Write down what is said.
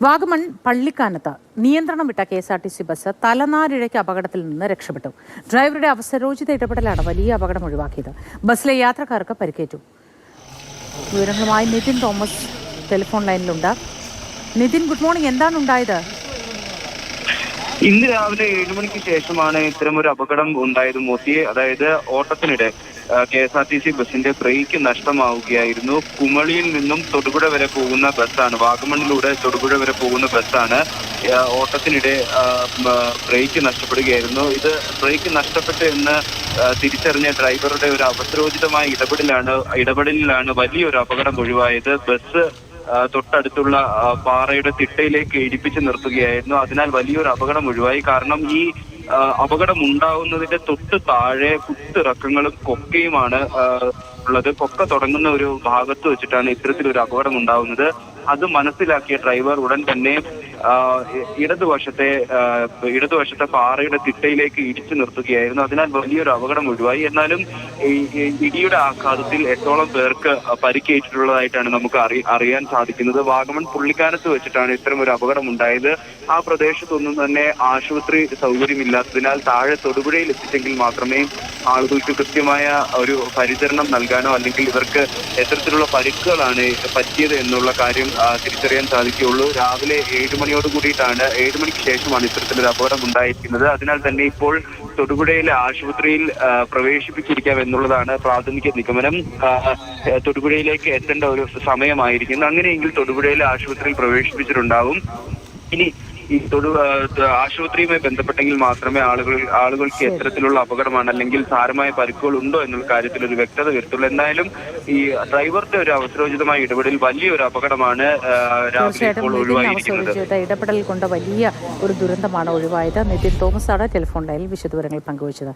വാഗമൺ പള്ളിക്കാനത്ത് നിയന്ത്രണം വിട്ട KSRTC bus തലനാരിഴയ്ക്ക് അപകടത്തിൽ നിന്ന് രക്ഷപ്പെട്ടു. ഡ്രൈവറുടെ അവസരോചിത ഇടപെടലാണ് വലിയ അപകടം ഒഴിവാക്കിയത്. ബസ്സിലെ യാത്രക്കാർക്ക് പരിക്കേറ്റു. വിവരങ്ങളുമായി നിതിൻ തോമസ് ടെലിഫോൺ ലൈനിലുണ്ട്. Nithin, good morning. എന്താണ് ഉണ്ടായത്? ഇന്ന് രാവിലെ 7 മണിക്ക് ശേഷമാണ് ഇത്തരമൊരു അപകടം ഉണ്ടായത് മോസിയെ. അതായത് ഓട്ടത്തിനിടെ KSRTC ബസിന്റെ ബ്രേക്ക് നഷ്ടമാവുകയായിരുന്നു. കുമളിയിൽ നിന്നും തൊടുപുഴ വരെ പോകുന്ന ബസ്സാണ്, വാഗമണിലൂടെ തൊടുപുഴ വരെ പോകുന്ന ബസ്സാണ്. ഓട്ടത്തിനിടെ ബ്രേക്ക് നഷ്ടപ്പെടുകയായിരുന്നു. ഇത് ബ്രേക്ക് നഷ്ടപ്പെട്ടു എന്ന് തിരിച്ചറിഞ്ഞ ഡ്രൈവറുടെ ഒരു അവസരോചിതമായ ഇടപെടലിലാണ് വലിയൊരു അപകടം ഒഴിവായത്. ബസ് തൊട്ടടുത്തുള്ള പാറയുടെ തിട്ടയിലേക്ക് ഇടിപ്പിച്ച് നിർത്തുകയായിരുന്നു. അതിനാൽ വലിയൊരു അപകടം ഒഴിവായി. കാരണം ഈ അപകടം ഉണ്ടാവുന്നതിന്റെ തൊട്ട് താഴെ കുത്തിറക്കങ്ങളും കൊക്കയുമാണ് ഉള്ളത്. കൊക്ക തുടങ്ങുന്ന ഒരു ഭാഗത്ത് വെച്ചിട്ടാണ് ഇത്തരത്തിലൊരു അപകടം ഉണ്ടാവുന്നത്. അത് മനസ്സിലാക്കിയ ഡ്രൈവർ ഉടൻ തന്നെ ഇടതുവശത്തെ പാറയുടെ തിട്ടയിലേക്ക് ഇടിച്ചു നിർത്തുകയായിരുന്നു. അതിനാൽ വലിയൊരു അപകടം ഒഴിവായി. എന്നാലും ഇടിയുടെ ആഘാതത്തിൽ 8ഓളം പേർക്ക് പരിക്കേറ്റിട്ടുള്ളതായിട്ടാണ് നമുക്ക് അറിയാൻ സാധിക്കുന്നത്. വാഗമൺ പുള്ളിക്കാനത്ത് വെച്ചിട്ടാണ് ഇത്തരം ഒരു അപകടം ഉണ്ടായത്. ആ പ്രദേശത്തൊന്നും തന്നെ ആശുപത്രി സൗകര്യമില്ലാത്തതിനാൽ താഴെ തൊടുപുഴയിൽ എത്തിച്ചെങ്കിൽ മാത്രമേ ആളുകൾക്ക് കൃത്യമായ ഒരു പരിചരണം നൽകാനോ അല്ലെങ്കിൽ ഇവർക്ക് എത്തരത്തിലുള്ള പരിക്കുകളാണ് പറ്റിയത് എന്നുള്ള കാര്യം തിരിച്ചറിയാൻ സാധിക്കുകയുള്ളൂ. രാവിലെ 7 മണിയോട് കൂടിയിട്ടാണ് 7 മണിക്ക് ശേഷമാണ് ഇത്തരത്തിലൊരു അപകടം ഉണ്ടായിരിക്കുന്നത്. അതിനാൽ തന്നെ ഇപ്പോൾ തൊടുപുഴയിലെ ആശുപത്രിയിൽ പ്രവേശിപ്പിച്ചിരിക്കാം എന്നുള്ളതാണ് പ്രാഥമിക നിഗമനം. തൊടുപുഴയിലേക്ക് എത്തേണ്ട ഒരു സമയമായിരിക്കുന്നു. അങ്ങനെയെങ്കിൽ തൊടുപുഴയിലെ ആശുപത്രിയിൽ പ്രവേശിപ്പിച്ചിട്ടുണ്ടാവും. ഇനി ഈ ആശുപത്രിയുമായി ബന്ധപ്പെട്ടെങ്കിൽ മാത്രമേ ആളുകൾക്ക് എത്തരത്തിലുള്ള അപകടമാണ് അല്ലെങ്കിൽ സാരമായ പരിക്കുകൾ ഉണ്ടോ എന്നുള്ള കാര്യത്തിൽ ഒരു വ്യക്തത വരുത്തുള്ളൂ. എന്തായാലും ഈ ഡ്രൈവറുടെ ഒരു അവസരോചിതമായ ഇടപെടൽ വലിയൊരു അപകടമാണ് രാവിലെ ഇപ്പോൾ ഒഴിവായിരിക്കുന്നത്. ഇടപെടൽ കൊണ്ട് വലിയ ഒരു ദുരന്തമാണ് ഒഴിവായത്. നിതിൻ തോമസ് ആണ് ടെലിഫോൺ ലൈനിൽ വിശദവിവരങ്ങൾ പങ്കുവച്ചത്.